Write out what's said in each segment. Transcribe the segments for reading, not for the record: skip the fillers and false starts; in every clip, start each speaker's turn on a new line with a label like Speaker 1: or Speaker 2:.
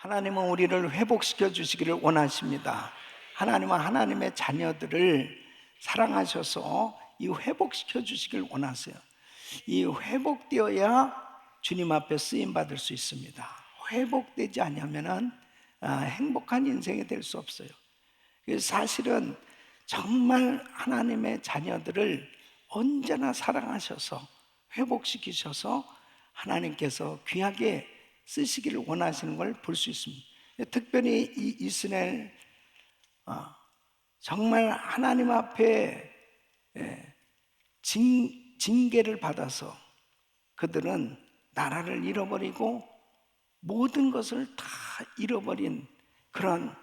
Speaker 1: 하나님은 우리를 회복시켜 주시기를 원하십니다. 하나님은 하나님의 자녀들을 사랑하셔서 이 회복시켜 주시길 원하세요. 이 회복되어야 주님 앞에 쓰임 받을 수 있습니다. 회복되지 않으면은 행복한 인생이 될 수 없어요. 그래서 사실은 정말 하나님의 자녀들을 언제나 사랑하셔서 회복시키셔서 하나님께서 귀하게 쓰시기를 원하시는 걸 볼 수 있습니다. 특별히 이 이스라엘 정말 하나님 앞에 징계를 받아서 그들은 나라를 잃어버리고 모든 것을 다 잃어버린 그런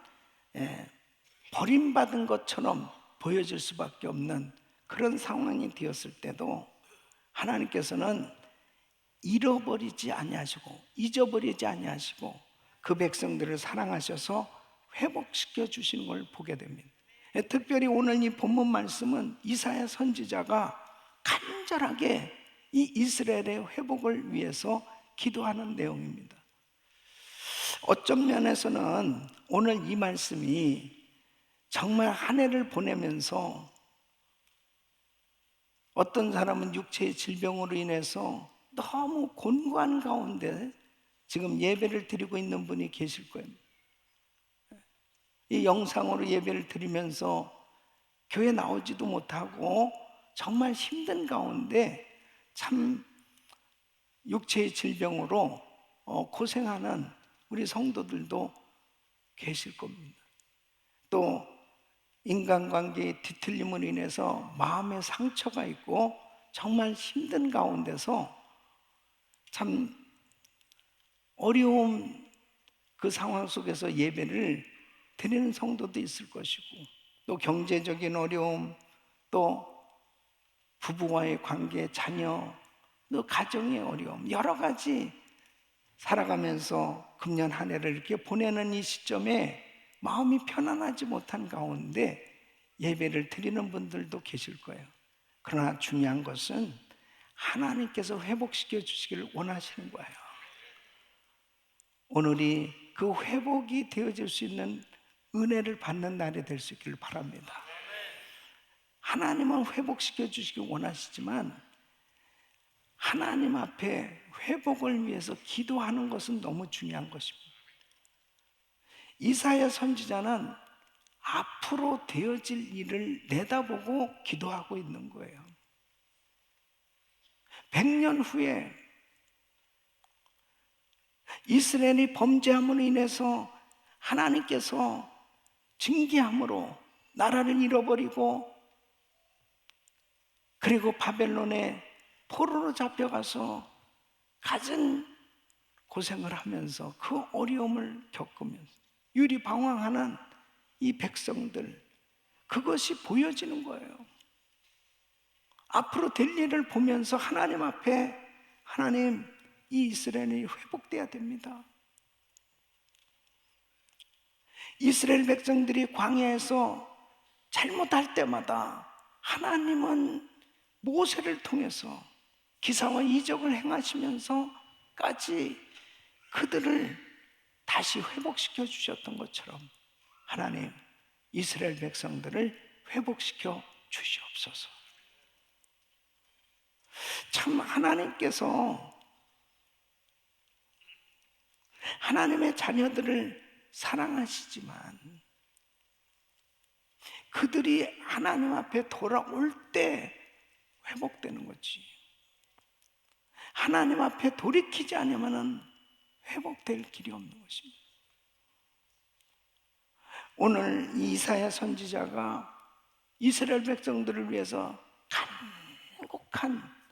Speaker 1: 버림받은 것처럼 보여질 수밖에 없는 그런 상황이 되었을 때도 하나님께서는 잃어버리지 아니하시고 잊어버리지 아니하시고 그 백성들을 사랑하셔서 회복시켜 주시는 걸 보게 됩니다. 특별히 오늘 이 본문 말씀은 이사야 선지자가 간절하게 이 이스라엘의 회복을 위해서 기도하는 내용입니다. 어떤 면에서는 오늘 이 말씀이 정말 한 해를 보내면서 어떤 사람은 육체의 질병으로 인해서 너무 곤고한 가운데 지금 예배를 드리고 있는 분이 계실 거예요. 이 영상으로 예배를 드리면서 교회 나오지도 못하고 정말 힘든 가운데 참 육체의 질병으로 고생하는 우리 성도들도 계실 겁니다. 또 인간관계의 뒤틀림으로 인해서 마음의 상처가 있고 정말 힘든 가운데서 참 어려움 그 상황 속에서 예배를 드리는 성도도 있을 것이고 또 경제적인 어려움 또 부부와의 관계, 자녀, 또 가정의 어려움 여러 가지 살아가면서 금년 한 해를 이렇게 보내는 이 시점에 마음이 편안하지 못한 가운데 예배를 드리는 분들도 계실 거예요. 그러나 중요한 것은 하나님께서 회복시켜 주시기를 원하시는 거예요. 오늘이 그 회복이 되어질 수 있는 은혜를 받는 날이 될 수 있기를 바랍니다. 하나님은 회복시켜 주시길 원하시지만 하나님 앞에 회복을 위해서 기도하는 것은 너무 중요한 것입니다. 이사야 선지자는 앞으로 되어질 일을 내다보고 기도하고 있는 거예요. 100년 후에 이스라엘이 범죄함으로 인해서 하나님께서 징계함으로 나라를 잃어버리고 그리고 바벨론에 포로로 잡혀가서 갖은 고생을 하면서 그 어려움을 겪으면서 유리방황하는 이 백성들 그것이 보여지는 거예요. 앞으로 될 일을 보면서 하나님 앞에 하나님 이 이스라엘이 회복돼야 됩니다. 이스라엘 백성들이 광야에서 잘못할 때마다 하나님은 모세를 통해서 기사와 이적을 행하시면서까지 그들을 다시 회복시켜 주셨던 것처럼 하나님 이스라엘 백성들을 회복시켜 주시옵소서. 참 하나님께서 하나님의 자녀들을 사랑하시지만 그들이 하나님 앞에 돌아올 때 회복되는 거지. 하나님 앞에 돌이키지 않으면 회복될 길이 없는 것입니다. 오늘 이사야 선지자가 이스라엘 백성들을 위해서 간곡한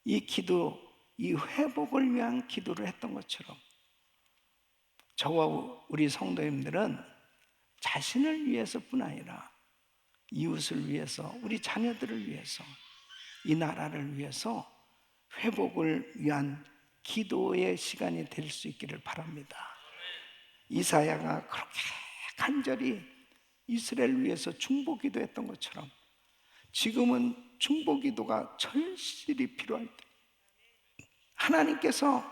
Speaker 1: 이 기도, 이 회복을 위한 기도를 했던 것처럼 저와 우리 성도님들은 자신을 위해서뿐 아니라 이웃을 위해서, 우리 자녀들을 위해서, 이 나라를 위해서 회복을 위한 기도의 시간이 될 수 있기를 바랍니다. 이사야가 그렇게 간절히 이스라엘을 위해서 중보기도 했던 것처럼 지금은 중보기도가 절실히 필요할 때 하나님께서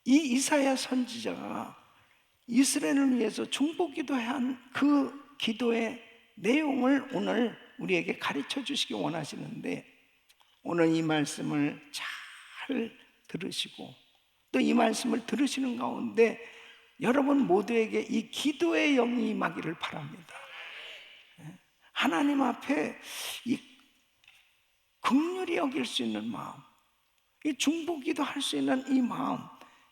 Speaker 1: 이 이사야 선지자가 이스라엘을 위해서 중보기도한 그 기도의 내용을 오늘 우리에게 가르쳐 주시기 원하시는데, 오늘 이 말씀을 잘 들으시고 또 이 말씀을 들으시는 가운데 여러분 모두에게 이 기도의 영이 임하기를 바랍니다. 하나님 앞에 이 긍휼히 여길 수 있는 마음, 이 중보기도 할 수 있는 이 마음,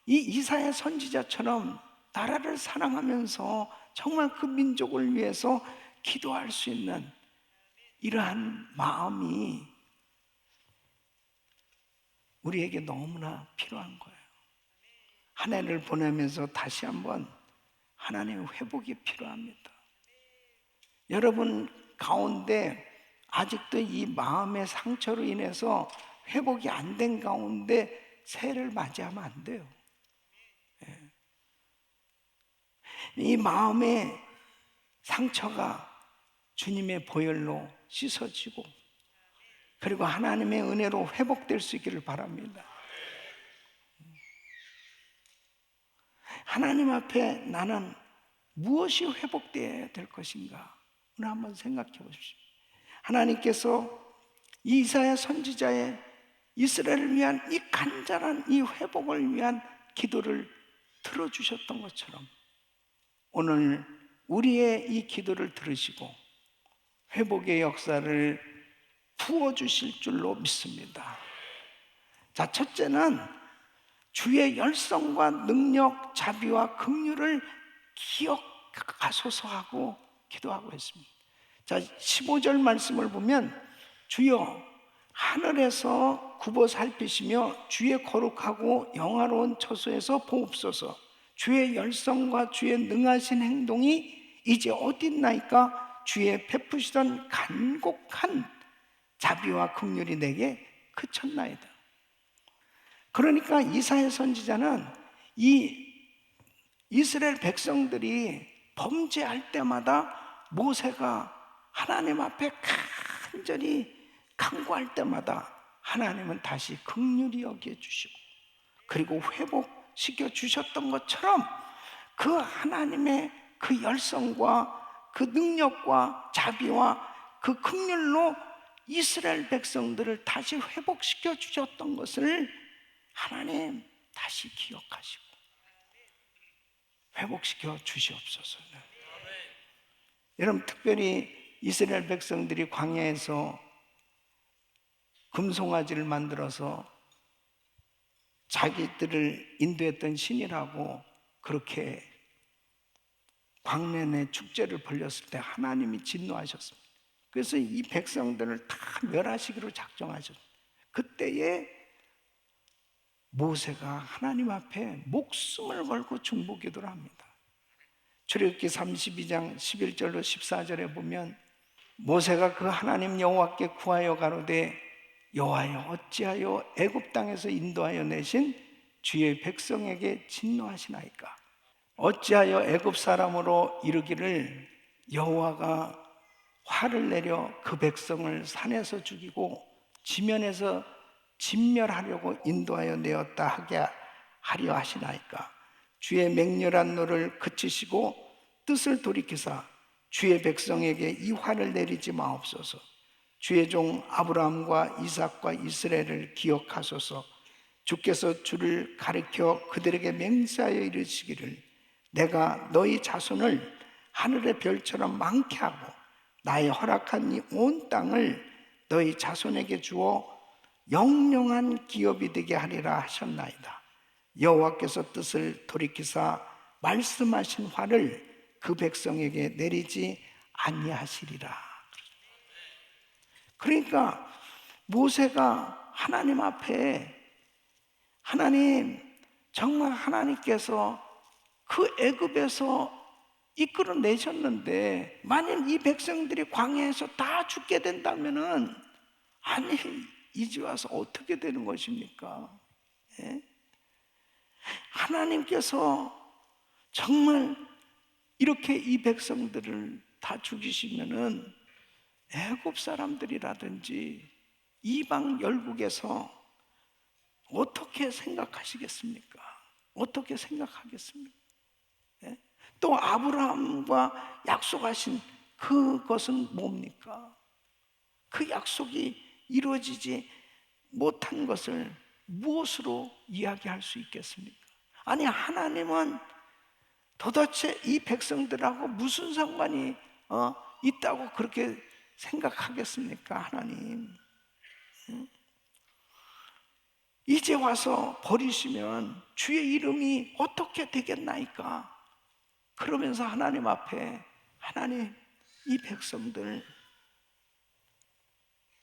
Speaker 1: 이 이사야 선지자처럼 나라를 사랑하면서 정말 그 민족을 위해서 기도할 수 있는 이러한 마음이 우리에게 너무나 필요한 거예요. 한 해를 보내면서 다시 한번 하나님의 회복이 필요합니다. 여러분 가운데 아직도 이 마음의 상처로 인해서 회복이 안 된 가운데 새해를 맞이하면 안 돼요. 이 마음의 상처가 주님의 보혈로 씻어지고 그리고 하나님의 은혜로 회복될 수 있기를 바랍니다. 하나님 앞에 나는 무엇이 회복되어야 될 것인가? 오늘 한번 생각해 보십시오. 하나님께서 이사야 선지자의 이스라엘을 위한 이 간절한 이 회복을 위한 기도를 들어주셨던 것처럼 오늘 우리의 이 기도를 들으시고 회복의 역사를 부어주실 줄로 믿습니다. 자, 첫째는 주의 열성과 능력, 자비와 긍휼을 기억하소서 하고 기도하고 있습니다. 자, 15절 말씀을 보면 주여 하늘에서 굽어 살피시며 주의 거룩하고 영화로운 처소에서 보옵소서. 주의 열성과 주의 능하신 행동이 이제 어딨나이까? 주의 베푸시던 간곡한 자비와 긍휼이 내게 그쳤나이다. 그러니까 이사야 선지자는 이 이스라엘 백성들이 범죄할 때마다 모세가 하나님 앞에 간절히 간구할 때마다 하나님은 다시 긍휼히 여겨 주시고 그리고 회복시켜 주셨던 것처럼 그 하나님의 그 열성과 그 능력과 자비와 그 긍휼로 이스라엘 백성들을 다시 회복시켜 주셨던 것을 하나님 다시 기억하시고 회복시켜 주시옵소서. 여러분 특별히 이스라엘 백성들이 광야에서 금송아지를 만들어서 자기들을 인도했던 신이라고 그렇게 광년의 축제를 벌렸을 때 하나님이 진노하셨습니다. 그래서 이 백성들을 다 멸하시기로 작정하셨습니다. 그때에 모세가 하나님 앞에 목숨을 걸고 중보기도를 합니다. 출애굽기 32장 11절로 14절에 보면 모세가 그 하나님 여호와께 구하여 가로되 여호와여 어찌하여 애굽 땅에서 인도하여 내신 주의 백성에게 진노하시나이까? 어찌하여 애굽 사람으로 이르기를 여호와가 화를 내려 그 백성을 산에서 죽이고 지면에서 진멸하려고 인도하여 내었다 하게 하려 하시나이까? 주의 맹렬한 노를 그치시고 뜻을 돌이키사 주의 백성에게 이 화를 내리지 마옵소서. 주의 종 아브라함과 이삭과 이스라엘을 기억하소서. 주께서 주를 가리켜 그들에게 맹세하여 이르시기를 내가 너희 자손을 하늘의 별처럼 많게 하고 나의 허락한 이 온 땅을 너희 자손에게 주어 영영한 기업이 되게 하리라 하셨나이다. 여호와께서 뜻을 돌이키사 말씀하신 화를 그 백성에게 내리지 아니하시리라. 그러니까 모세가 하나님 앞에 하나님 정말 하나님께서 그 애굽에서 이끌어내셨는데 만일 이 백성들이 광야에서 다 죽게 된다면은 아니 이제 와서 어떻게 되는 것입니까? 예? 하나님께서 정말 이렇게 이 백성들을 다 죽이시면은 애굽 사람들이라든지 이방 열국에서 어떻게 생각하시겠습니까? 어떻게 생각하겠습니까? 예? 또 아브라함과 약속하신 그것은 뭡니까? 그 약속이 이루어지지 못한 것을 무엇으로 이야기할 수 있겠습니까? 아니, 하나님은 도대체 이 백성들하고 무슨 상관이 있다고 그렇게 생각하겠습니까? 하나님, 이제 와서 버리시면 주의 이름이 어떻게 되겠나이까? 그러면서 하나님 앞에, 하나님, 이 백성들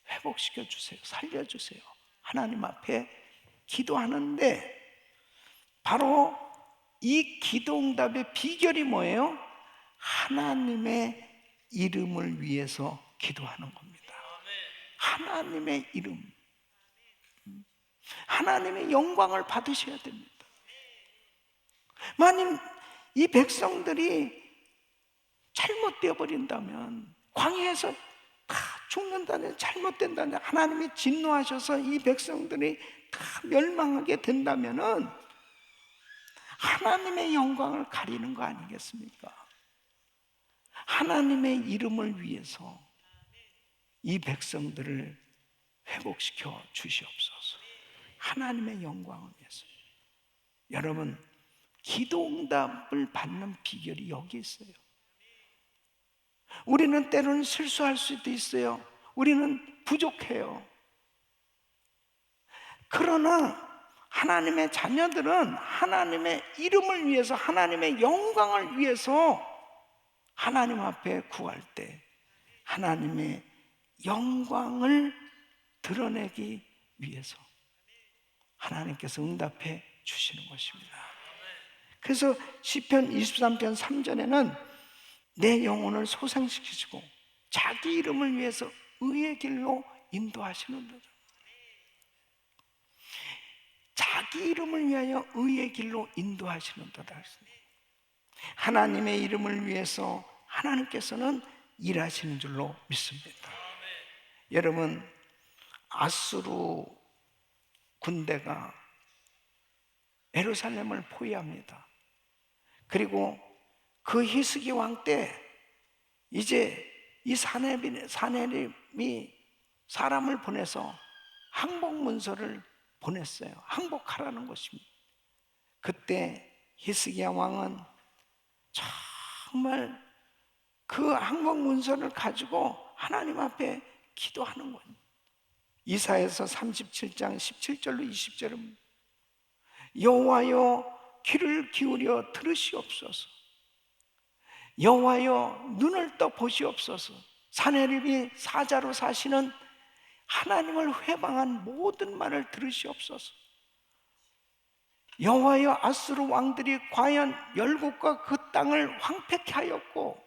Speaker 1: 회복시켜 주세요, 살려주세요, 하나님 앞에 기도하는데, 바로 이 기도응답의 비결이 뭐예요? 하나님의 이름을 위해서 기도하는 겁니다. 하나님의 이름, 하나님의 영광을 받으셔야 됩니다. 만약 이 백성들이 잘못되어 버린다면, 광야에서 다 죽는다는, 잘못된다는, 하나님이 진노하셔서 이 백성들이 다 멸망하게 된다면은 하나님의 영광을 가리는 거 아니겠습니까? 하나님의 이름을 위해서 이 백성들을 회복시켜 주시옵소서. 하나님의 영광을 위해서. 여러분, 기도응답을 받는 비결이 여기 있어요. 우리는 때로는 실수할 수도 있어요. 우리는 부족해요. 그러나 하나님의 자녀들은 하나님의 이름을 위해서, 하나님의 영광을 위해서 하나님 앞에 구할 때 하나님의 영광을 드러내기 위해서 하나님께서 응답해 주시는 것입니다. 그래서 시편 23편 3절에는 내 영혼을 소생시키시고 자기 이름을 위해서 의의 길로 인도하시는 거죠. 자기 이름을 위하여 의의 길로 인도하시는 도다. 하나님의 이름을 위해서 하나님께서는 일하시는 줄로 믿습니다. 여러분, 아수르 군대가 예루살렘을 포위합니다. 그리고 그 히스기 왕 때 이제 이 사네립이 사람을 보내서 항복 문서를 보냈어요. 항복하라는 것입니다. 그때 히스기야 왕은 정말 그 항복 문서를 가지고 하나님 앞에 기도하는 거예요. 이사야서 37장 17절로 20절은 여호와여 귀를 기울여 들으시옵소서. 여호와여 눈을 떠 보시옵소서. 사네립이 사자로 사시는 하나님을 회방한 모든 말을 들으시옵소서. 여호와여 아수르 왕들이 과연 열국과 그 땅을 황폐케 하였고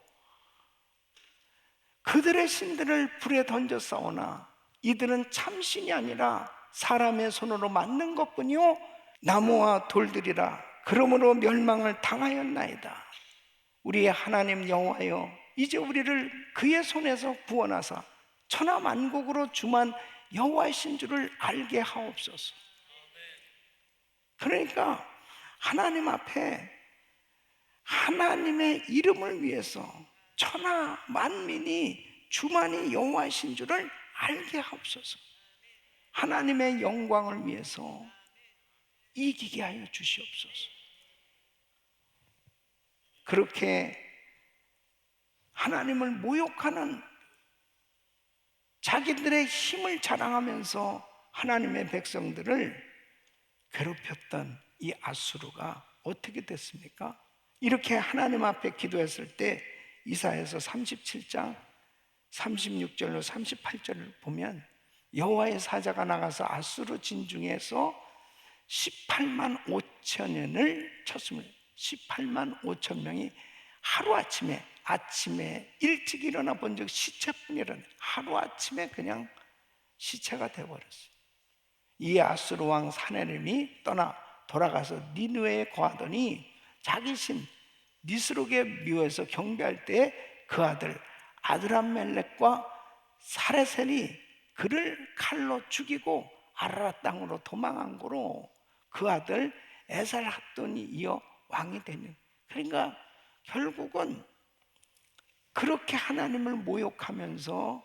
Speaker 1: 그들의 신들을 불에 던져 싸우나 이들은 참신이 아니라 사람의 손으로 만든 것뿐이요 나무와 돌들이라. 그러므로 멸망을 당하였나이다. 우리의 하나님 여호와여 이제 우리를 그의 손에서 구원하사 천하 만국으로 주만 여호와이신 줄을 알게 하옵소서. 그러니까 하나님 앞에 하나님의 이름을 위해서 천하 만민이 주만이 여호와이신 줄을 알게 하옵소서. 하나님의 영광을 위해서 이기게 하여 주시옵소서. 그렇게 하나님을 모욕하는 자기들의 힘을 자랑하면서 하나님의 백성들을 괴롭혔던 이 아수르가 어떻게 됐습니까? 이렇게 하나님 앞에 기도했을 때 이사야서 37장 36절로 38절을 보면 여호와의 사자가 나가서 아수르 진중에서 18만 5천 년을 쳤습니다. 18만 5천 명이 하루아침에 일찍 일어나 본 적 시체뿐이라는, 하루아침에 그냥 시체가 되어버렸어요. 이 아수르 왕 사네립이 떠나 돌아가서 니느웨에 거하더니 자기 신 니스록의 묘에서 경배할 때 그 아들 아드람멜렉과 사레셀이 그를 칼로 죽이고 아라랏 땅으로 도망한 거로 그 아들 에살핫돈이 이어 왕이 되는. 그러니까 결국은 그렇게 하나님을 모욕하면서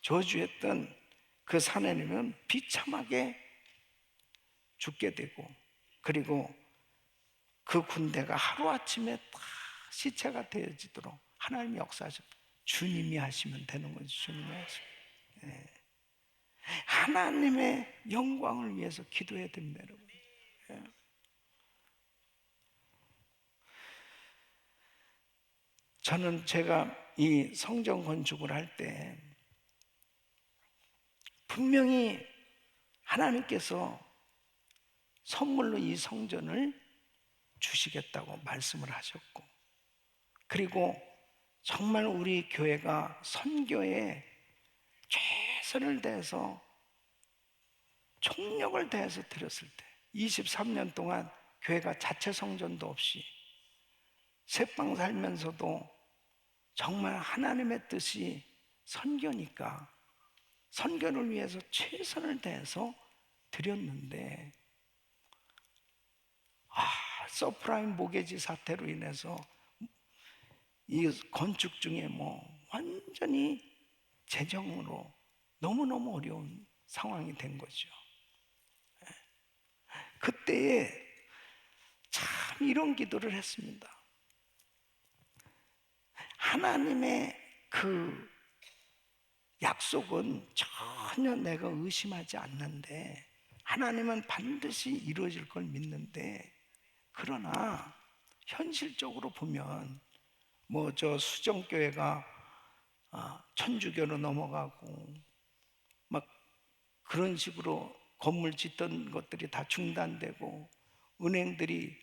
Speaker 1: 저주했던 그 사내님은 비참하게 죽게 되고, 그리고 그 군대가 하루아침에 다 시체가 되어지도록 하나님이 역사하셨다. 주님이 하시면 되는 거죠. 주님이 하시면. 예. 하나님의 영광을 위해서 기도해야 됩니다, 여러분. 예. 저는 제가 이 성전 건축을 할 때 분명히 하나님께서 선물로 이 성전을 주시겠다고 말씀을 하셨고, 그리고 정말 우리 교회가 선교에 최선을 다해서 총력을 다해서 드렸을 때 23년 동안 교회가 자체 성전도 없이 새빵 살면서도 정말 하나님의 뜻이 선교니까 선교를 위해서 최선을 다해서 드렸는데, 서프라임 모게지 사태로 인해서 이 건축 중에 완전히 재정으로 너무너무 어려운 상황이 된 거죠. 그때에 참 이런 기도를 했습니다. 하나님의 그 약속은 전혀 내가 의심하지 않는데, 하나님은 반드시 이루어질 걸 믿는데, 그러나 현실적으로 보면 저 수정교회가 천주교로 넘어가고 막 그런 식으로 건물 짓던 것들이 다 중단되고 은행들이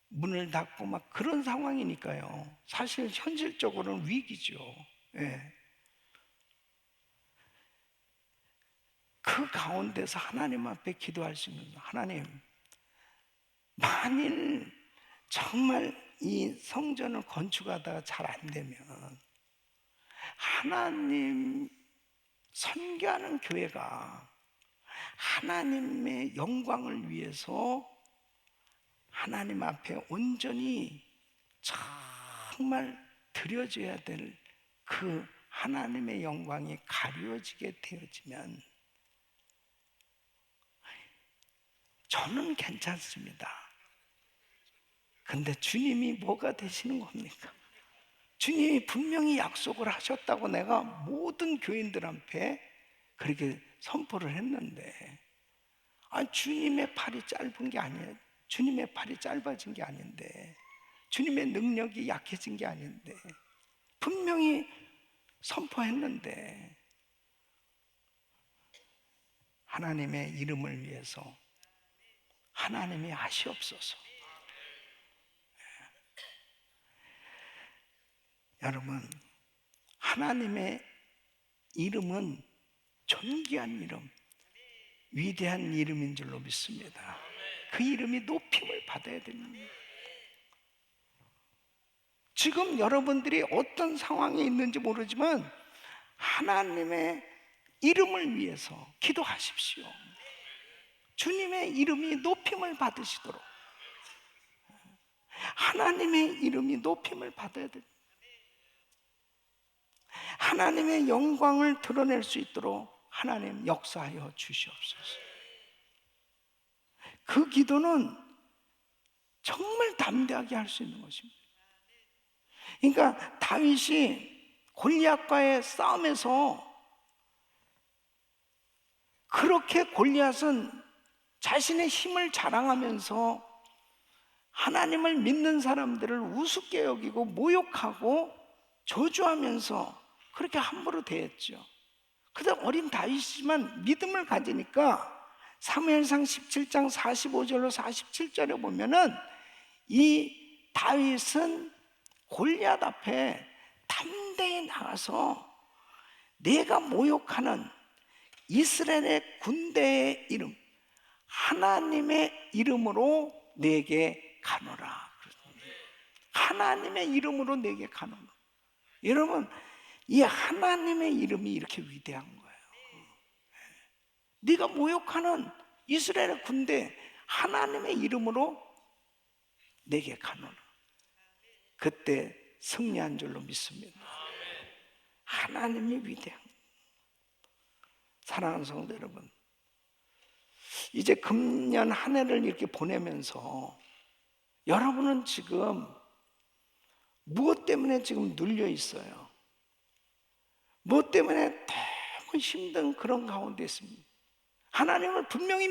Speaker 1: 문을 닫고 막 그런 상황이니까요. 사실 현실적으로는 위기죠. 예. 그 가운데서 하나님 앞에 기도할 수 있는, 하나님, 만일 정말 이 성전을 건축하다가 잘 안 되면 하나님 선교하는 교회가 하나님의 영광을 위해서 하나님 앞에 온전히 정말 드려져야 될 그 하나님의 영광이 가려지게 되어지면 저는 괜찮습니다. 근데 주님이 뭐가 되시는 겁니까? 주님이 분명히 약속을 하셨다고 내가 모든 교인들한테 그렇게 선포를 했는데, 주님의 팔이 짧은 게 아니에요. 주님의 팔이 짧아진 게 아닌데, 주님의 능력이 약해진 게 아닌데, 분명히 선포했는데, 하나님의 이름을 위해서 하나님이 하시옵소서. 여러분, 하나님의 이름은 존귀한 이름, 위대한 이름인 줄로 믿습니다. 그 이름이 높임을 받아야 됩니다. 지금 여러분들이 어떤 상황에 있는지 모르지만 하나님의 이름을 위해서 기도하십시오. 주님의 이름이 높임을 받으시도록, 하나님의 이름이 높임을 받아야 됩니다. 하나님의 영광을 드러낼 수 있도록 하나님 역사하여 주시옵소서. 그 기도는 정말 담대하게 할 수 있는 것입니다. 그러니까 다윗이 골리앗과의 싸움에서 그렇게 골리앗은 자신의 힘을 자랑하면서 하나님을 믿는 사람들을 우습게 여기고 모욕하고 저주하면서 그렇게 함부로 대했죠. 그저 어린 다윗이지만 믿음을 가지니까 사무엘상 17장 45절로 47절에 보면은 이 다윗은 골리앗 앞에 담대히 나가서 내가 모욕하는 이스라엘의 군대의 이름, 하나님의 이름으로 내게 가노라. 하나님의 이름으로 내게 가노라. 여러분, 이 하나님의 이름이 이렇게 위대한 거예요. 네가 모욕하는 이스라엘의 군대, 하나님의 이름으로 내게 가노라. 그때 승리한 줄로 믿습니다. 하나님이 위대한. 사랑하는 성도 여러분, 이제 금년 한 해를 이렇게 보내면서 여러분은 지금 무엇 때문에 지금 눌려 있어요? 무엇 때문에 너무 힘든 그런 가운데 있습니다. 하나님을 분명히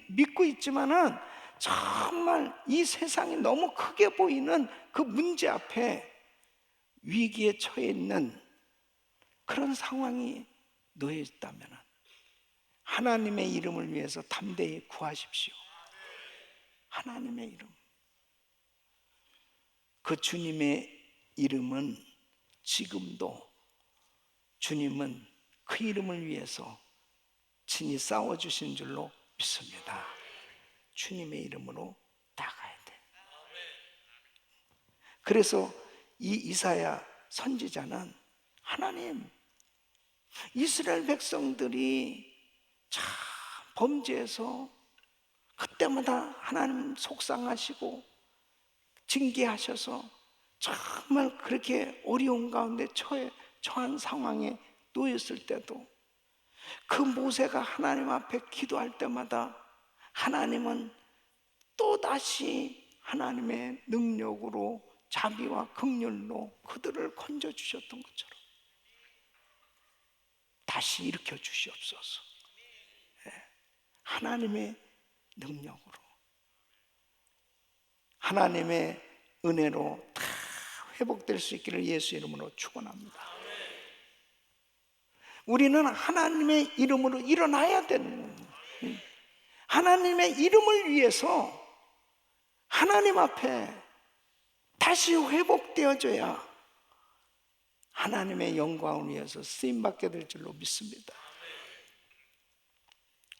Speaker 1: 믿고 있지만은 정말 이 세상이 너무 크게 보이는 그 문제 앞에 위기에 처해 있는 그런 상황이 놓여 있다면 하나님의 이름을 위해서 담대히 구하십시오. 하나님의 이름. 그 주님의 이름은 지금도 주님은 그 이름을 위해서 친히 싸워주신 줄로 믿습니다. 주님의 이름으로 나가야 돼. 그래서 이 이사야 선지자는 하나님, 이스라엘 백성들이 참 범죄해서 그때마다 하나님 속상하시고 징계하셔서 정말 그렇게 어려운 가운데 처한 상황에 놓였을 때도 그 모세가 하나님 앞에 기도할 때마다 하나님은 또다시 하나님의 능력으로 자비와 긍휼로 그들을 건져주셨던 것처럼 다시 일으켜 주시옵소서. 하나님의 능력으로, 하나님의 은혜로 다 회복될 수 있기를 예수 이름으로 축원합니다. 우리는 하나님의 이름으로 일어나야 되는 거예요. 하나님의 이름을 위해서 하나님 앞에 다시 회복되어져야 하나님의 영광을 위해서 쓰임받게 될 줄로 믿습니다.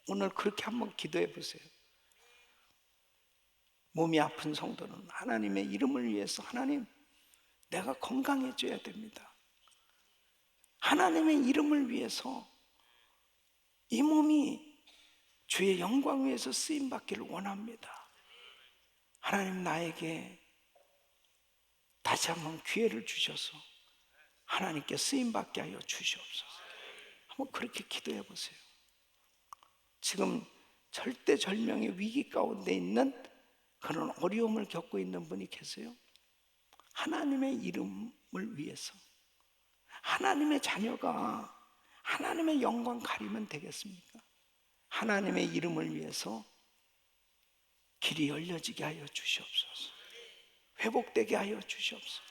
Speaker 1: 오늘 그렇게 한번 기도해 보세요. 몸이 아픈 성도는 하나님의 이름을 위해서 하나님, 내가 건강해져야 됩니다. 하나님의 이름을 위해서 이 몸이 주의 영광 위해서 쓰임받기를 원합니다. 하나님, 나에게 다시 한번 기회를 주셔서 하나님께 쓰임받게 하여 주시옵소서. 한번 그렇게 기도해 보세요. 지금 절대절명의 위기 가운데 있는 그런 어려움을 겪고 있는 분이 계세요? 하나님의 이름을 위해서, 하나님의 자녀가 하나님의 영광 가리면 되겠습니까? 하나님의 이름을 위해서 길이 열려지게 하여 주시옵소서. 회복되게 하여 주시옵소서.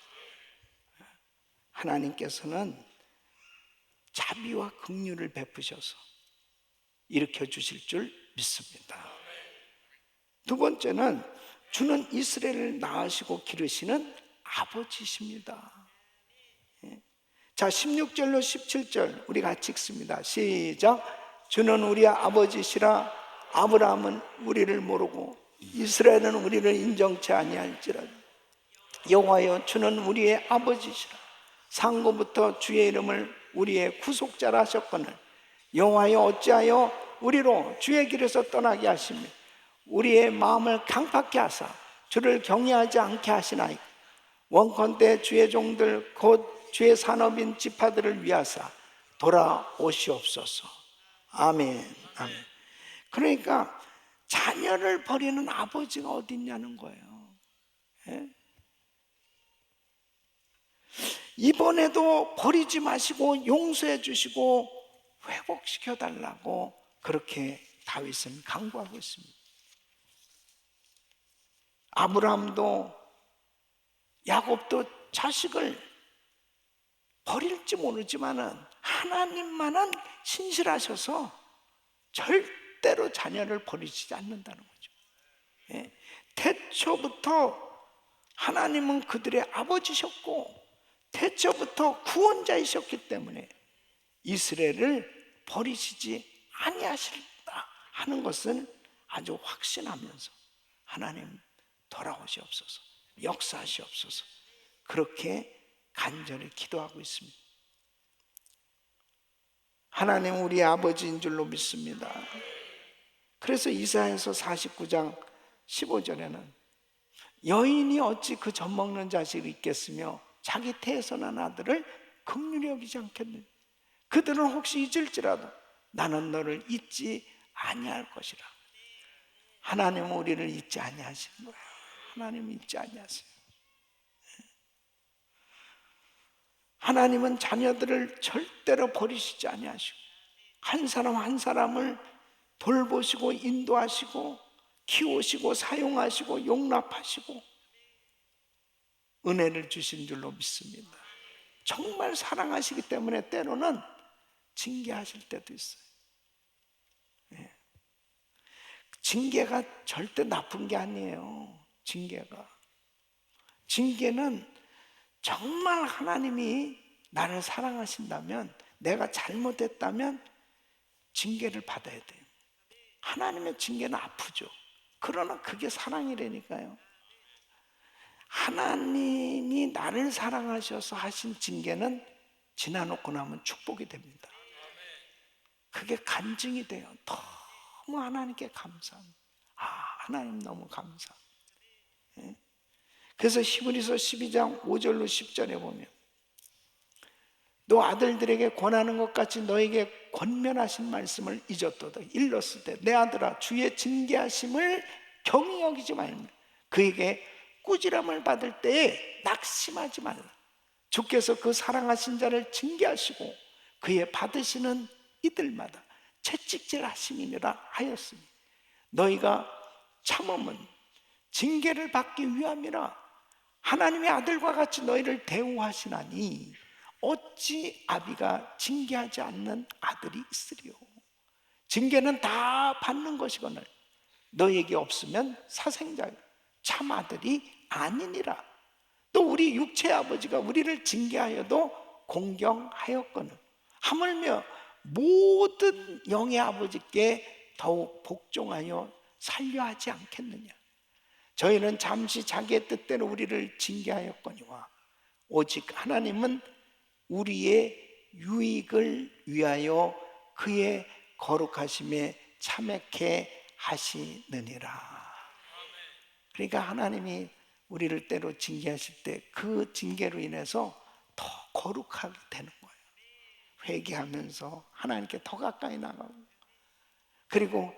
Speaker 1: 하나님께서는 자비와 긍휼을 베푸셔서 일으켜 주실 줄 믿습니다. 두 번째는 주는 이스라엘을 낳으시고 기르시는 아버지십니다. 자, 16절로 17절 우리 같이 읽습니다. 시작. 주는 우리의 아버지시라. 아브라함은 우리를 모르고 이스라엘은 우리를 인정치 아니할지라도 여호와여, 주는 우리의 아버지시라. 상고부터 주의 이름을 우리의 구속자라 하셨거늘 여호와여, 어찌하여 우리로 주의 길에서 떠나게 하시며 우리의 마음을 강팍케 하사 주를 경외하지 않게 하시나이까. 원컨대 주의 종들 곧 주의 산업인 지파들을 위하사 돌아오시옵소서. 아멘. 아멘. 그러니까 자녀를 버리는 아버지가 어디 있냐는 거예요. 예? 이번에도 버리지 마시고 용서해 주시고 회복시켜 달라고 그렇게 다윗은 간구하고 있습니다. 아브라함도 야곱도 자식을 버릴지 모르지만은 하나님만은 신실하셔서 절대로 자녀를 버리지 않는다는 거죠. 예. 태초부터 하나님은 그들의 아버지셨고 태초부터 구원자이셨기 때문에 이스라엘을 버리시지 아니하실다 하는 것을 아주 확신하면서 하나님 돌아오시옵소서, 역사하시옵소서, 그렇게 간절히 기도하고 있습니다. 하나님 우리의 아버지인 줄로 믿습니다. 그래서 이사야서 49장 15절에는 여인이 어찌 그 젖먹는 자식을 잊겠으며 자기 태에서 난 아들을 긍휼히 여기지 않겠느냐. 그들은 혹시 잊을지라도 나는 너를 잊지 아니할 것이라. 하나님은 우리를 잊지 아니하시는 거예요. 하나님은 잊지 아니하세요. 하나님은 자녀들을 절대로 버리시지 아니하시고 한 사람 한 사람을 돌보시고 인도하시고 키우시고 사용하시고 용납하시고 은혜를 주신 줄로 믿습니다. 정말 사랑하시기 때문에 때로는 징계하실 때도 있어요. 징계가 절대 나쁜 게 아니에요. 징계는 정말 하나님이 나를 사랑하신다면, 내가 잘못했다면 징계를 받아야 돼요. 하나님의 징계는 아프죠. 그러나 그게 사랑이라니까요. 하나님이 나를 사랑하셔서 하신 징계는 지나놓고 나면 축복이 됩니다. 그게 간증이 돼요. 너무 하나님께 감사합니다. 하나님 너무 감사. 그래서 히브리서 12장 5절로 10절에 보면 너 아들들에게 권하는 것 같이 너에게 권면하신 말씀을 잊었도다. 일렀을 때 내 아들아 주의 징계하심을 경히 여기지 말며 그에게 꾸지람을 받을 때에 낙심하지 말라. 주께서 그 사랑하신 자를 징계하시고 그의 받으시는 이들마다 채찍질 하심이니라 하였으니 너희가 참음은 징계를 받기 위함이라. 하나님의 아들과 같이 너희를 대우하시나니 어찌 아비가 징계하지 않는 아들이 있으리요. 징계는 다 받는 것이거늘 너희에게 없으면 사생자요 참 아들이 아니니라. 또 우리 육체의 아버지가 우리를 징계하여도 공경하였거늘 하물며 모든 영의 아버지께 더욱 복종하여 살려하지 않겠느냐. 저희는 잠시 자기의 뜻대로 우리를 징계하였거니와 오직 하나님은 우리의 유익을 위하여 그의 거룩하심에 참여케 하시느니라. 그러니까 하나님이 우리를 때로 징계하실 때 그 징계로 인해서 더 거룩하게 되는 거예요. 회개하면서 하나님께 더 가까이 나가고, 그리고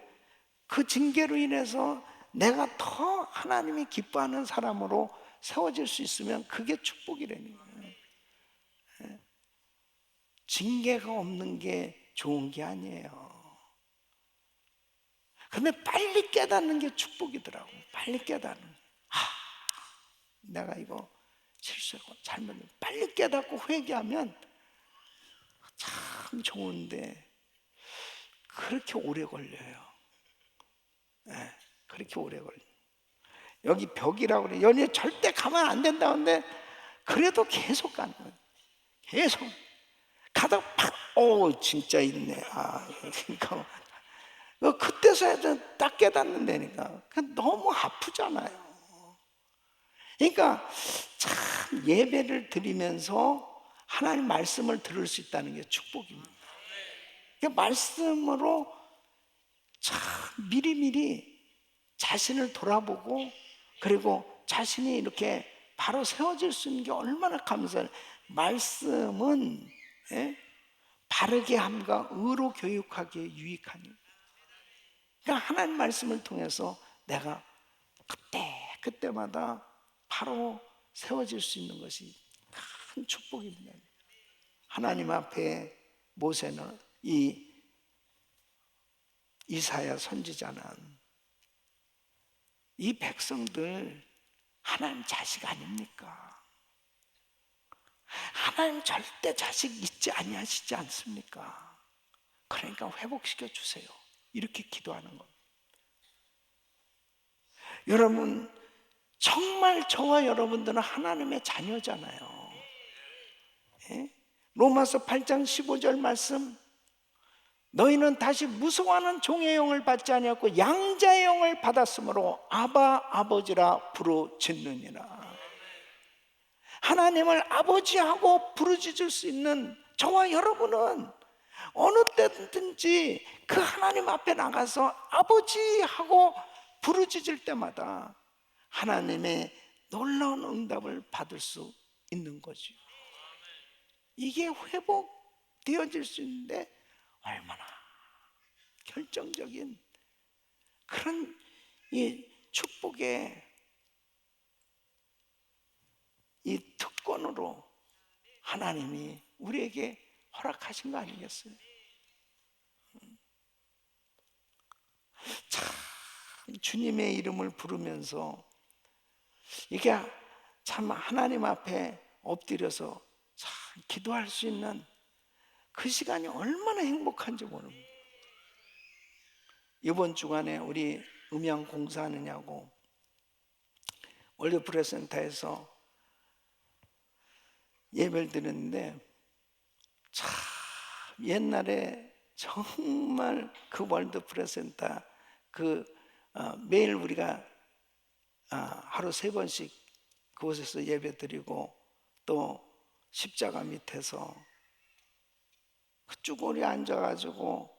Speaker 1: 그 징계로 인해서 내가 더 하나님이 기뻐하는 사람으로 세워질 수 있으면 그게 축복이라는 거예요. 징계가 없는 게 좋은 게 아니에요. 근데 빨리 깨닫는 게 축복이더라고. 빨리 깨닫는 게. 내가 이거 실수했고 잘못했고 빨리 깨닫고 회개하면 참 좋은데 그렇게 오래 걸려요. 그렇게 오래 걸려. 여기 벽이라고 그래. 연애 절대 가면 안 된다는데 그래도 계속 가는 거예요. 계속 가다가 팍, 진짜 있네. 그러니까 그때서야 딱 깨닫는다니까. 너무 아프잖아요. 그러니까 참 예배를 드리면서 하나님 말씀을 들을 수 있다는 게 축복입니다. 그러니까 말씀으로 참 미리미리 자신을 돌아보고, 그리고 자신이 이렇게 바로 세워질 수 있는 게 얼마나 감사해요. 말씀은 바르게 함과 의로 교육하기에 유익하니. 그러니까 하나님 말씀을 통해서 내가 그때마다 바로 세워질 수 있는 것이 큰 축복입니다. 하나님 앞에 모세는 이사야 선지자는 이 백성들 하나님 자식 아닙니까? 하나님 절대 자식 잊지 아니하시지 않습니까? 그러니까 회복시켜 주세요. 이렇게 기도하는 겁니다. 여러분, 정말 저와 여러분들은 하나님의 자녀잖아요. 로마서 8장 15절 말씀, 너희는 다시 무서워하는 종의 영을 받지 아니하고 양자의 영을 받았으므로 아바 아버지라 부르짖느니라. 하나님을 아버지하고 부르짖을 수 있는 저와 여러분은 어느 때든지 그 하나님 앞에 나가서 아버지하고 부르짖을 때마다 하나님의 놀라운 응답을 받을 수 있는 거죠. 이게 회복되어질 수 있는데 얼마나 결정적인 그런 이 축복의 이 특권으로 하나님이 우리에게 허락하신 거 아니겠어요? 참 주님의 이름을 부르면서 이게 참 하나님 앞에 엎드려서 참 기도할 수 있는 그 시간이 얼마나 행복한지 모릅니다. 이번 주간에 우리 음향 공사하느냐고 월드 프레센터에서 예배를 드렸는데 참 옛날에 정말 그 월드 프레센터 매일 우리가 하루 3번씩 그곳에서 예배 드리고 또 십자가 밑에서 그 쭈그리 앉아가지고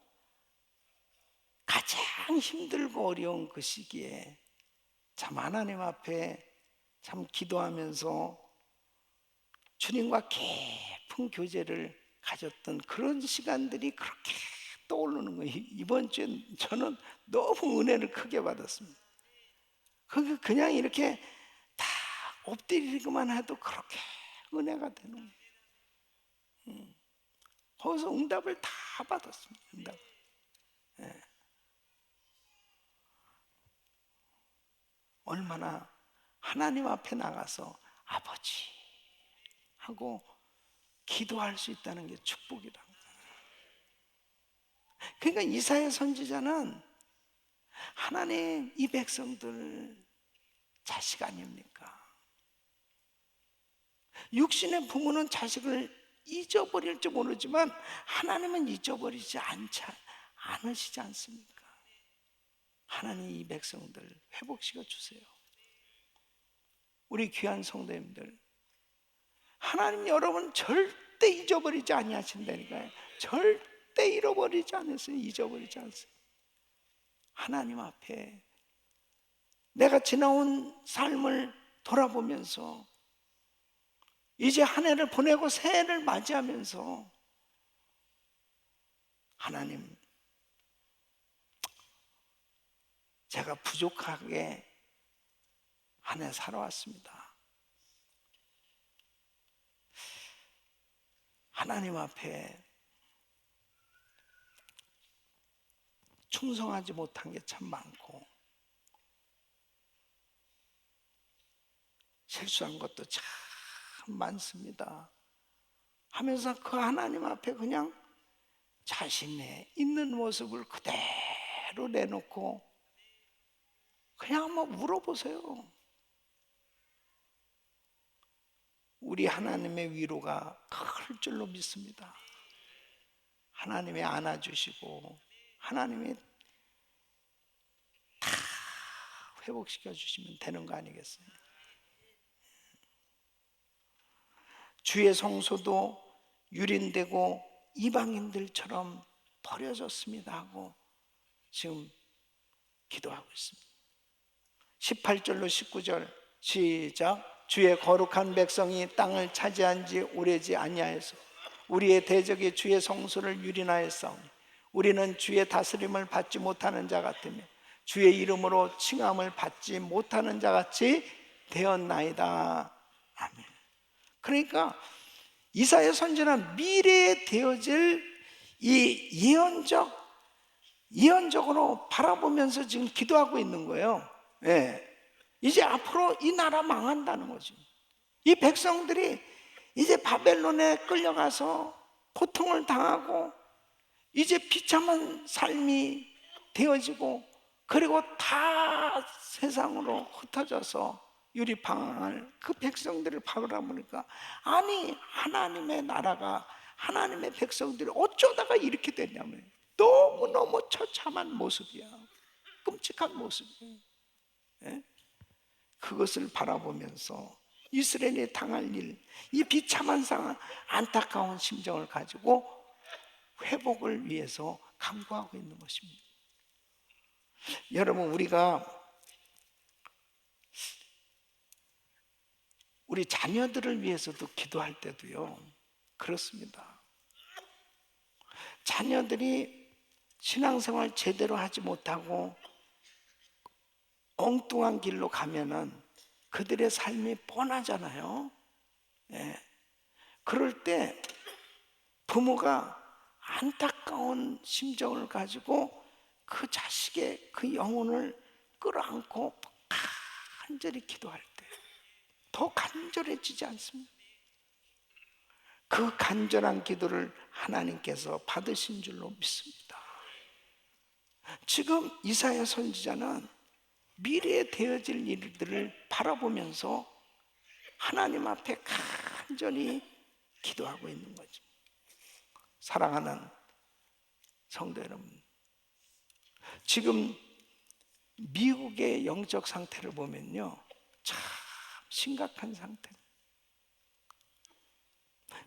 Speaker 1: 가장 힘들고 어려운 그 시기에 참 하나님 앞에 참 기도하면서 주님과 깊은 교제를 가졌던 그런 시간들이 그렇게 떠오르는 거예요. 이번 주엔 저는 너무 은혜를 크게 받았습니다. 그냥 이렇게 다 엎드리기만 해도 그렇게 은혜가 되는 거예요. 거기서 응답을 다 받았습니다. 응답. 예. 얼마나 하나님 앞에 나가서 아버지 하고 기도할 수 있다는 게 축복이다. 그러니까 이사야 선지자는 하나님 이 백성들 자식 아닙니까? 육신의 부모는 자식을 잊어버릴지 모르지만 하나님은 잊어버리지 않으시지 않습니까? 하나님 이 백성들 회복시켜 주세요. 우리 귀한 성도님들, 하나님 여러분 절대 잊어버리지 아니하신다니까요. 절대 잃어버리지 않으세요. 잊어버리지 않으세요. 하나님 앞에 내가 지나온 삶을 돌아보면서 이제 한 해를 보내고 새해를 맞이하면서 하나님, 제가 부족하게 한 해 살아왔습니다. 하나님 앞에 충성하지 못한 게 참 많고 실수한 것도 참 많습니다 하면서 그 하나님 앞에 그냥 자신의 있는 모습을 그대로 내놓고 그냥 한번 물어보세요. 우리 하나님의 위로가 클 줄로 믿습니다. 하나님이 안아주시고 하나님이 다 회복시켜 주시면 되는 거 아니겠어요? 주의 성소도 유린되고 이방인들처럼 버려졌습니다 하고 지금 기도하고 있습니다. 18절로 19절 시작. 주의 거룩한 백성이 땅을 차지한 지 오래지 아니하여서 우리의 대적이 주의 성소를 유린하였사오니 우리는 주의 다스림을 받지 못하는 자 같으며 주의 이름으로 칭함을 받지 못하는 자 같이 되었나이다. 아멘. 그러니까 이사야 선지자는 미래에 되어질 이 예언적으로 바라보면서 지금 기도하고 있는 거예요. 예. 이제 앞으로 이 나라 망한다는 거죠. 이 백성들이 이제 바벨론에 끌려가서 고통을 당하고 이제 비참한 삶이 되어지고 그리고 다 세상으로 흩어져서 유리방황할 그 백성들을 바라보니까 아니 하나님의 나라가 하나님의 백성들이 어쩌다가 이렇게 됐냐면 너무너무 처참한 모습이야. 끔찍한 모습이에요. 예? 그것을 바라보면서 이스라엘이 당할 일, 이 비참한 상황, 안타까운 심정을 가지고 회복을 위해서 간구하고 있는 것입니다. 여러분, 우리가 우리 자녀들을 위해서도 기도할 때도요, 그렇습니다. 자녀들이 신앙생활 제대로 하지 못하고 엉뚱한 길로 가면은 그들의 삶이 뻔하잖아요. 예. 그럴 때 부모가 안타까운 심정을 가지고 그 자식의 그 영혼을 끌어안고 간절히 기도할 때 더 간절해지지 않습니까? 그 간절한 기도를 하나님께서 받으신 줄로 믿습니다. 지금 이사야 선지자는 미래에 되어질 일들을 바라보면서 하나님 앞에 간절히 기도하고 있는 거죠. 사랑하는 성도 여러분, 지금 미국의 영적 상태를 보면요, 참 심각한 상태.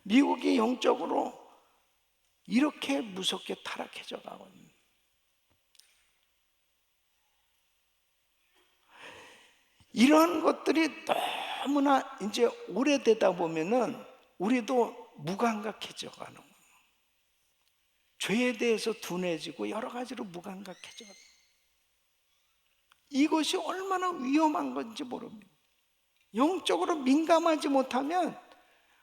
Speaker 1: 미국이 영적으로 이렇게 무섭게 타락해져 가고 있는, 이런 것들이 너무나 이제 오래되다 보면은 우리도 무감각해져 가는 거예요. 죄에 대해서 둔해지고 여러 가지로 무감각해져 가는 거예요. 이것이 얼마나 위험한 건지 모릅니다. 영적으로 민감하지 못하면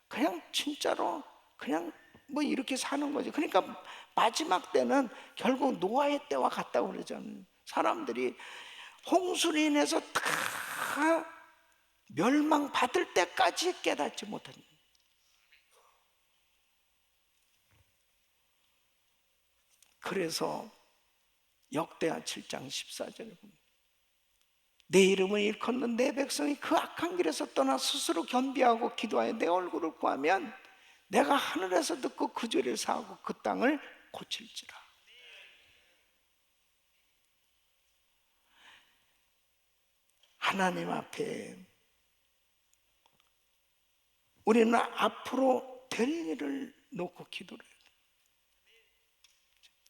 Speaker 1: 그냥 진짜로 그냥 뭐 이렇게 사는 거지. 그러니까 마지막 때는 결국 노아의 때와 같다고 그러잖아요. 사람들이 홍수로 인해서 다 멸망받을 때까지 깨닫지 못한. 그래서 역대하 7장 14절에 보면 내 이름을 일컫는 내 백성이 그 악한 길에서 떠나 스스로 겸비하고 기도하여 내 얼굴을 구하면 내가 하늘에서 듣고 그 죄를 사하고 그 땅을 고칠지라. 하나님 앞에 우리는 앞으로 될 일을 놓고 기도를 해요.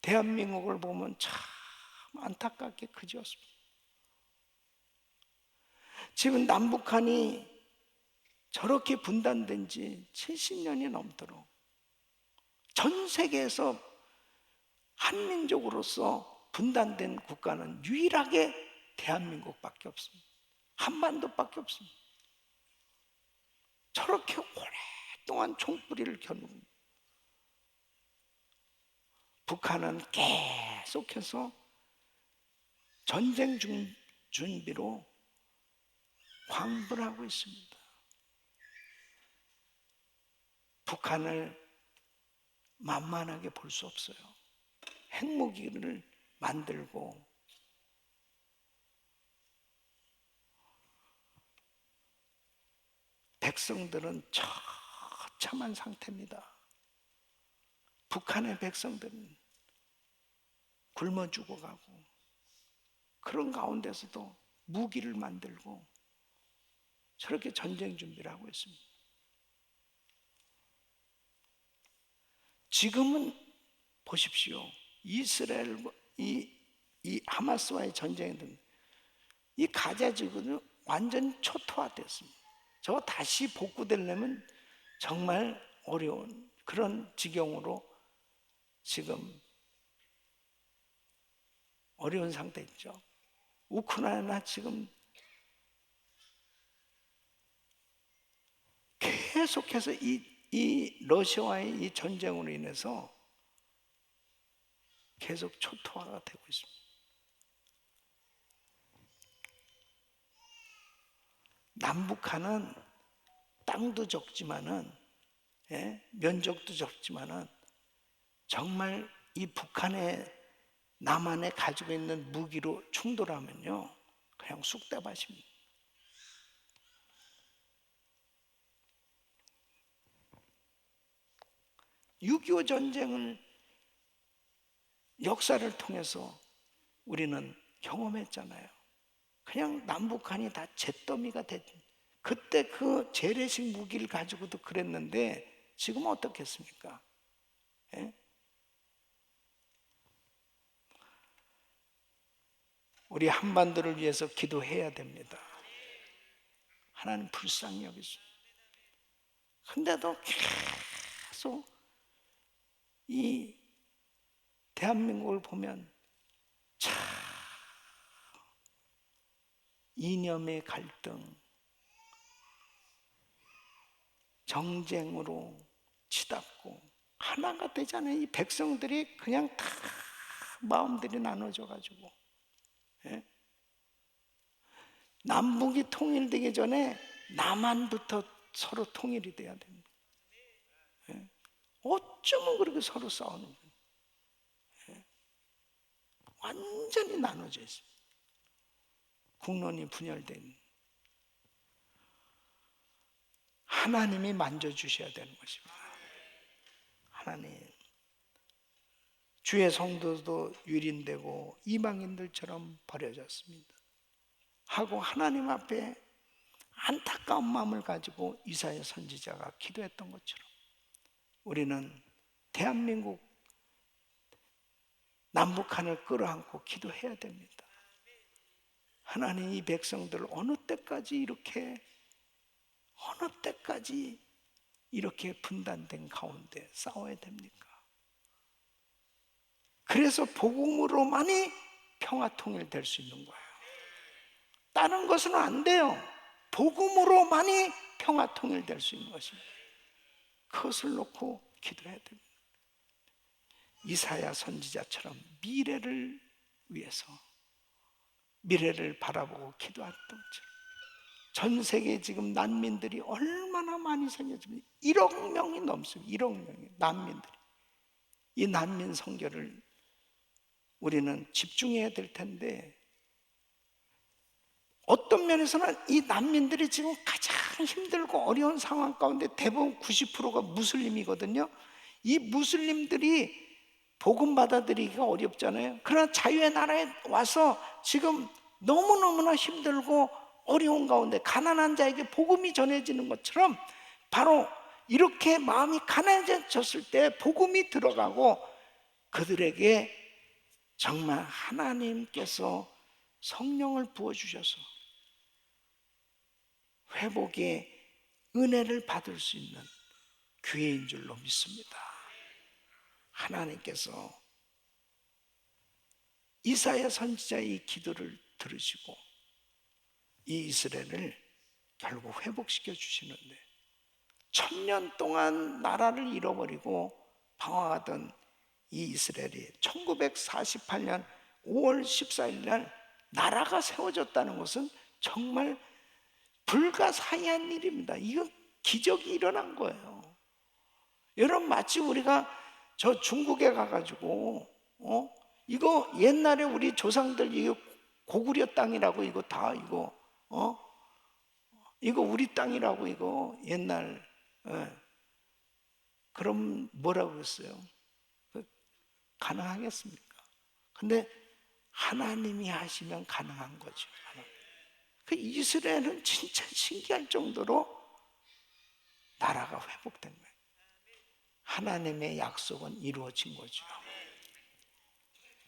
Speaker 1: 대한민국을 보면 참 안타깝게 그지었습니다. 지금 남북한이 저렇게 분단된 지 70년이 넘도록 전 세계에서 한민족으로서 분단된 국가는 유일하게 대한민국밖에 없습니다. 한반도밖에 없습니다. 저렇게 오랫동안 총뿌리를 겨누고 북한은 계속해서 전쟁 준비로 광분을 하고 있습니다. 북한을 만만하게 볼 수 없어요. 핵무기를 만들고 백성들은 처참한 상태입니다. 북한의 백성들은 굶어 죽어가고 그런 가운데서도 무기를 만들고 저렇게 전쟁 준비를 하고 있습니다. 지금은 보십시오. 이스라엘과 이 하마스와의 전쟁이 이 가자 지구는 완전 초토화됐습니다. 저거 다시 복구되려면 정말 어려운 그런 지경으로 지금 어려운 상태 있죠. 우크라이나 지금 계속해서 이 러시아와의 이 전쟁으로 인해서 계속 초토화가 되고 있습니다. 남북한은 땅도 적지만은 면적도 적지만은 정말 이 북한의 남한에 가지고 있는 무기로 충돌하면요 그냥 쑥대밭입니다. (6.25) 전쟁을 역사를 통해서 우리는 경험했잖아요. 그냥 남북한이 다 잿더미가 됐. 그때 그 재래식 무기를 가지고도 그랬는데 지금 어떻겠습니까? 예? 우리 한반도를 위해서 기도해야 됩니다. 하나님 불쌍히 여기십니다. 근데도 계속 이 대한민국을 보면 참 이념의 갈등, 정쟁으로 치닫고 하나가 되잖아요. 이 백성들이 그냥 다 마음들이 나눠져 가지고, 예? 남북이 통일되기 전에 남한부터 서로 통일이 돼야 됩니다. 예? 어쩌면 그렇게 서로 싸우는 거예요. 예? 완전히 나눠져 있습니다. 국론이 분열된, 하나님이 만져주셔야 되는 것입니다. 하나님, 주의 성도도 유린되고 이방인들처럼 버려졌습니다 하고 하나님 앞에 안타까운 마음을 가지고 이사야 선지자가 기도했던 것처럼 우리는 대한민국 남북한을 끌어안고 기도해야 됩니다. 하나님, 이 백성들 어느 때까지 이렇게 분단된 가운데 싸워야 됩니까? 그래서 복음으로만이 평화 통일될 수 있는 거예요. 다른 것은 안 돼요. 복음으로만이 평화 통일될 수 있는 것입니다. 그것을 놓고 기도해야 됩니다. 이사야 선지자처럼 미래를 위해서, 미래를 바라보고 기도했던 것처럼 전 세계에 지금 난민들이 얼마나 많이 생겼습니까? 1억 명이 넘습니다. 1억 명이 난민들이. 이 난민 선교를 우리는 집중해야 될 텐데, 어떤 면에서는 이 난민들이 지금 가장 힘들고 어려운 상황 가운데 대부분 90%가 무슬림이거든요. 이 무슬림들이 복음 받아들이기가 어렵잖아요. 그러나 자유의 나라에 와서 지금 너무너무나 힘들고 어려운 가운데 가난한 자에게 복음이 전해지는 것처럼, 바로 이렇게 마음이 가난해졌을 때 복음이 들어가고 그들에게 정말 하나님께서 성령을 부어주셔서 회복의 은혜를 받을 수 있는 기회인 줄로 믿습니다. 하나님께서 이사야 선지자의 이 기도를 들으시고 이 이스라엘을 결국 회복시켜 주시는데, 1000년 동안 나라를 잃어버리고 방황하던 이 이스라엘이 1948년 5월 14일 날 나라가 세워졌다는 것은 정말 불가사의한 일입니다. 이건 기적이 일어난 거예요. 여러분, 마치 우리가 저 중국에 가가지고 이거 옛날에 우리 조상들 이거 고구려 땅이라고 이거 다 이거 우리 땅이라고 이거 옛날 그럼 뭐라고 그랬어요? 가능하겠습니까? 근데 하나님이 하시면 가능한 거죠. 그 이스라엘은 진짜 신기할 정도로 나라가 회복된 거예요. 하나님의 약속은 이루어진 거죠.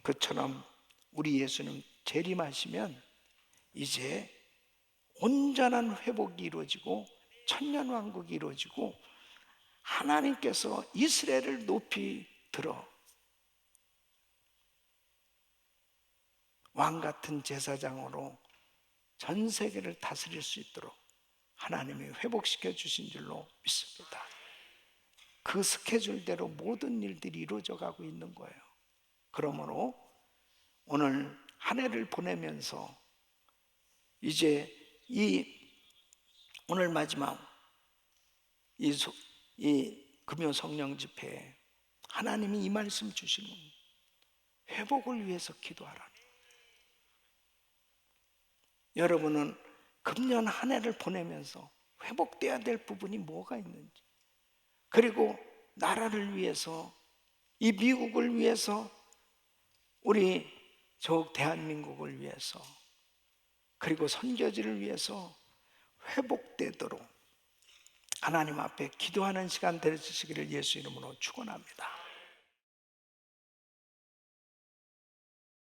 Speaker 1: 그처럼 우리 예수님 재림하시면 이제 온전한 회복이 이루어지고 천년왕국이 이루어지고 하나님께서 이스라엘을 높이 들어 왕같은 제사장으로 전 세계를 다스릴 수 있도록 하나님이 회복시켜 주신 줄로 믿습니다. 그 스케줄대로 모든 일들이 이루어져 가고 있는 거예요. 그러므로 오늘 한 해를 보내면서 이제 오늘 마지막 이 금요 성령 집회에 하나님이 이 말씀 주시는 회복을 위해서 기도하라. 여러분은 금년 한 해를 보내면서 회복돼야 될 부분이 뭐가 있는지, 그리고 나라를 위해서, 이 미국을 위해서, 우리 저 대한민국을 위해서, 그리고 선교지를 위해서 회복되도록 하나님 앞에 기도하는 시간 되시기를 예수 이름으로 축원합니다.